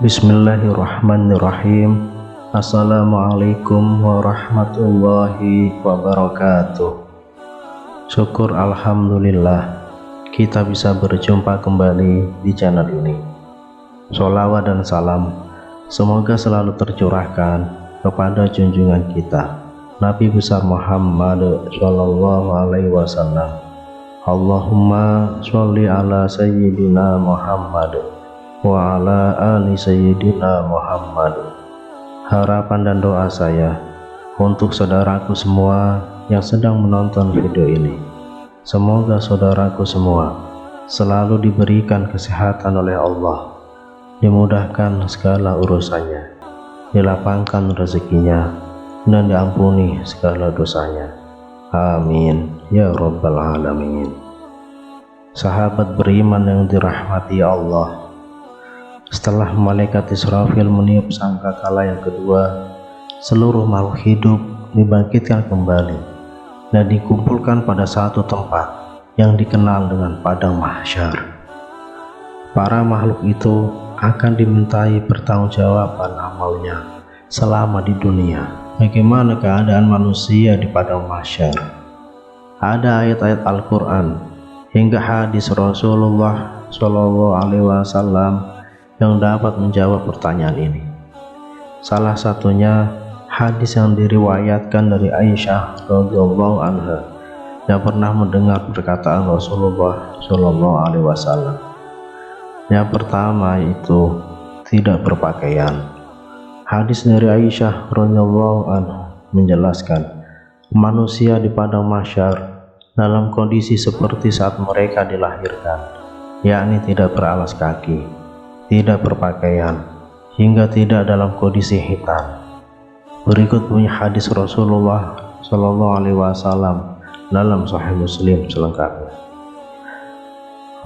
Bismillahirrahmanirrahim. Assalamualaikum warahmatullahi wabarakatuh. Syukur alhamdulillah kita bisa berjumpa kembali di channel ini. Sholawat dan salam semoga selalu tercurahkan kepada junjungan kita Nabi besar Muhammad Shallallahu Alaihi Wasallam. Allahumma sholli ala sayyidina Muhammad wa ala ali sayyidina Muhammad. Harapan dan doa saya untuk saudaraku semua yang sedang menonton video ini, semoga saudaraku semua selalu diberikan kesehatan oleh Allah, dimudahkan segala urusannya, dilapangkan rezekinya, dan diampuni segala dosanya. Amin ya rabbal alamin. Sahabat beriman yang dirahmati Allah, setelah malaikat Israfil meniup sangkakala yang kedua, seluruh makhluk hidup dibangkitkan kembali dan dikumpulkan pada satu tempat yang dikenal dengan padang mahsyar. Para makhluk itu akan dimintai pertanggungjawaban amalnya selama di dunia. Bagaimana keadaan manusia di padang mahsyar? Ada ayat-ayat Al-Quran hingga hadis Rasulullah Shallallahu Alaihi Wasallam yang dapat menjawab pertanyaan ini. Salah satunya hadis yang diriwayatkan dari Aisyah radhiyallahu anha yang pernah mendengar perkataan Rasulullah Shallallahu Alaihi Wasallam. Yang pertama itu tidak berpakaian. Hadis dari Aisyah radhiyallahu anha menjelaskan manusia di padang mahsyar dalam kondisi seperti saat mereka dilahirkan, yakni tidak beralas kaki, tidak berpakaian, hingga tidak dalam kondisi hitam. Berikut bunyi hadis Rasulullah Shallallahu Alaihi Wasallam dalam Sahih Muslim selengkapnya.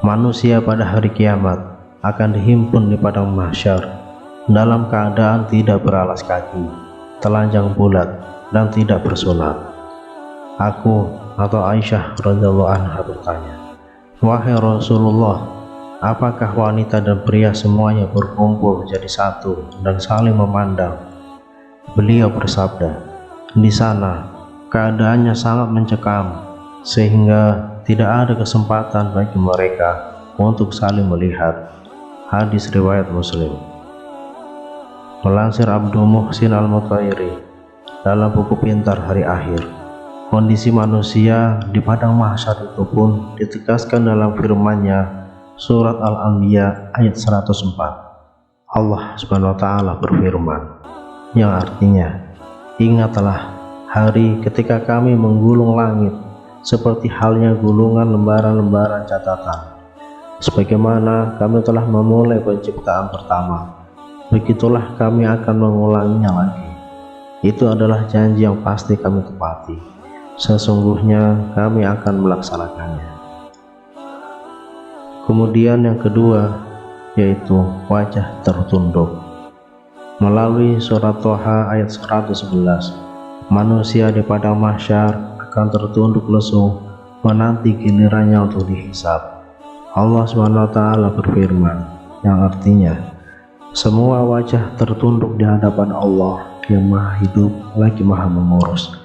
Manusia pada hari kiamat akan dihimpun di padang mahsyar dalam keadaan tidak beralas kaki, telanjang bulat, dan tidak bersunat. Aku atau Aisyah radhiyallahu anha bertanya, wahai Rasulullah, apakah wanita dan pria semuanya berkumpul jadi satu dan saling memandang? Beliau bersabda, di sana keadaannya sangat mencekam sehingga tidak ada kesempatan bagi mereka untuk saling melihat. Hadis riwayat Muslim. Melansir Abdul Muhsin Al-Mutairi dalam buku Pintar Hari Akhir, kondisi manusia di padang mahsyar itu pun ditegaskan dalam firman-Nya Surat Al-Anbiya ayat 104. Allah Subhanahu wa taala berfirman, yang artinya, ingatlah hari ketika kami menggulung langit seperti halnya gulungan lembaran-lembaran catatan. Sebagaimana kami telah memulai penciptaan pertama, begitulah kami akan mengulanginya lagi. Itu adalah janji yang pasti kami tepati. Sesungguhnya kami akan melaksanakannya. Kemudian yang kedua yaitu wajah tertunduk. Melalui surat Thaha ayat 111, manusia di padang mahsyar akan tertunduk lesu menanti gilirannya untuk dihisab. Allah SWT berfirman, yang artinya, semua wajah tertunduk di hadapan Allah yang maha hidup lagi maha mengurus.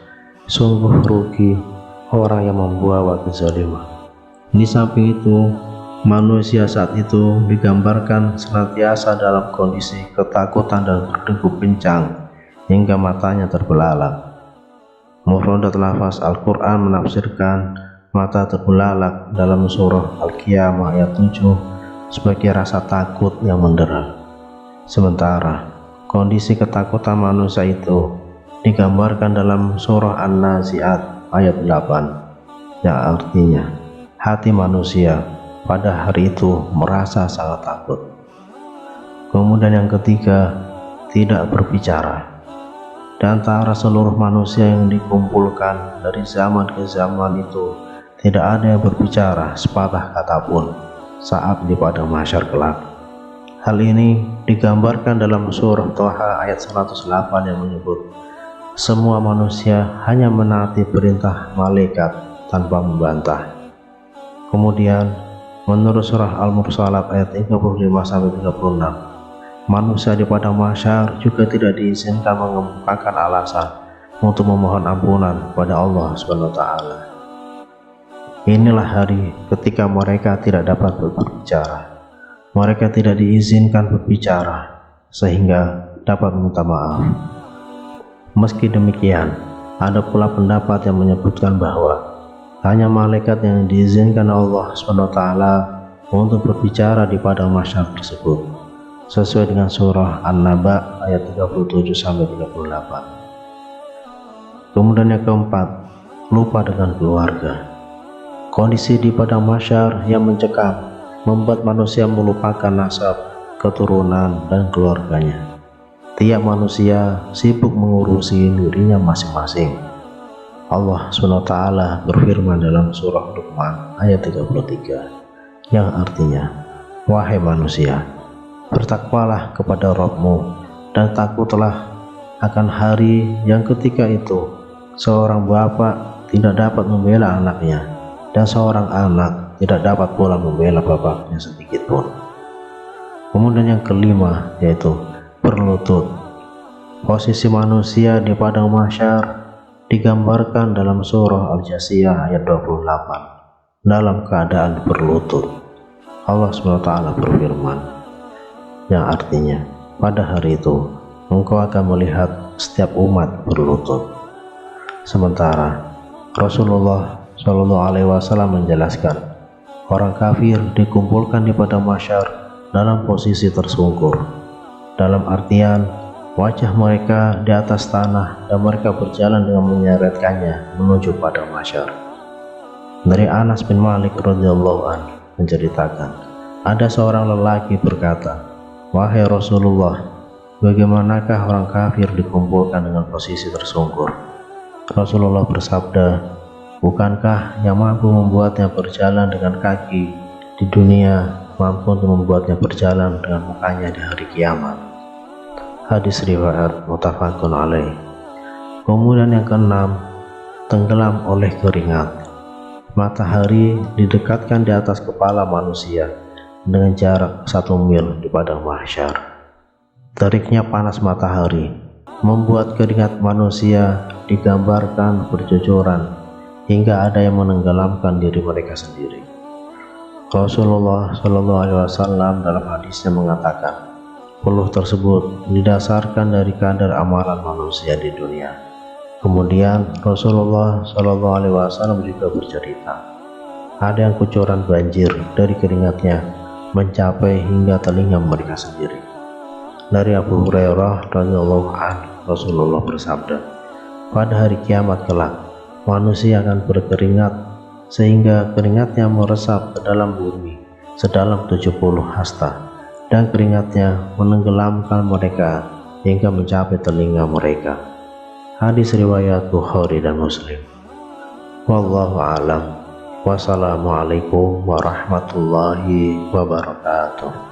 Sungguh rugi orang yang membawa kezaliman. Di samping itu, manusia saat itu digambarkan senantiasa dalam kondisi ketakutan dan berdegup kencang hingga matanya terbelalak. Mufradat lafaz Al-Quran menafsirkan mata terbelalak dalam surah Al-Qiyamah ayat 7 sebagai rasa takut yang mendera. Sementara kondisi ketakutan manusia itu digambarkan dalam surah An-Nazi'at ayat 8 yang artinya hati manusia pada hari itu merasa sangat takut. Kemudian yang ketiga, tidak berbicara. Di antara seluruh manusia yang dikumpulkan dari zaman ke zaman itu tidak ada yang berbicara sepatah kata pun saat di padang mahsyar kelak. Hal ini digambarkan dalam surah Thaha ayat 108 yang menyebut semua manusia hanya menaati perintah malaikat tanpa membantah. Kemudian menurut surah Al-Mursalat ayat 35-36, manusia di padang mahsyar juga tidak diizinkan mengemukakan alasan untuk memohon ampunan kepada Allah SWT. Inilah hari ketika mereka tidak dapat berbicara. Mereka tidak diizinkan berbicara sehingga dapat meminta maaf. Meski demikian, ada pula pendapat yang menyebutkan bahwa hanya malaikat yang diizinkan Allah SWT untuk berbicara di padang mahsyar tersebut, sesuai dengan surah An-Naba ayat 37-38. Kemudian yang keempat, lupa dengan keluarga. Kondisi di padang mahsyar yang mencekam membuat manusia melupakan nasab, keturunan, dan keluarganya. Tiap manusia sibuk mengurusi dirinya masing-masing. Allah SWT berfirman dalam surah Luqman ayat 33 yang artinya, wahai manusia, bertakwalah kepada Rabb-mu dan takutlah akan hari yang ketika itu seorang bapak tidak dapat membela anaknya dan seorang anak tidak dapat pula membela bapaknya sedikit pun. Kemudian yang kelima yaitu berlutut. Posisi manusia di padang mahsyar digambarkan dalam surah Al-Jasiyah ayat 28 dalam keadaan berlutut. Allah SWT berfirman yang artinya, pada hari itu engkau akan melihat setiap umat berlutut. Sementara Rasulullah SAW menjelaskan, orang kafir dikumpulkan di padang mahsyar dalam posisi tersungkur, dalam artian wajah mereka di atas tanah dan mereka berjalan dengan menyeretkannya menuju padang mahsyar. Dari Anas bin Malik radhiyallahu anhu menceritakan, ada seorang lelaki berkata, wahai Rasulullah, bagaimanakah orang kafir dikumpulkan dengan posisi tersungkur? Rasulullah bersabda, bukankah yang mampu membuatnya berjalan dengan kaki di dunia mampu untuk membuatnya berjalan dengan mukanya di hari kiamat? Hadis riwayat muttafaqun alaih. Kemudian yang keenam, tenggelam oleh keringat. Matahari didekatkan di atas kepala manusia dengan jarak 1 mil di padang mahsyar. Teriknya panas matahari membuat keringat manusia digambarkan bercucuran hingga ada yang menenggelamkan diri mereka sendiri. Rasulullah SAW dalam hadisnya mengatakan, peluh tersebut didasarkan dari kadar amalan manusia di dunia. Kemudian Rasulullah SAW juga bercerita, ada yang kucuran banjir dari keringatnya mencapai hingga telinga mereka sendiri. Dari Abu Hurairah radhiyallahu anhu, Rasulullah bersabda, pada hari kiamat kelak manusia akan berkeringat sehingga keringatnya meresap ke dalam bumi sedalam 70 hasta dan keringatnya menenggelamkan mereka hingga mencapai telinga mereka. Hadis riwayat Bukhari dan Muslim. Wallahu a'lam. Wassalamualaikum warahmatullahi wabarakatuh.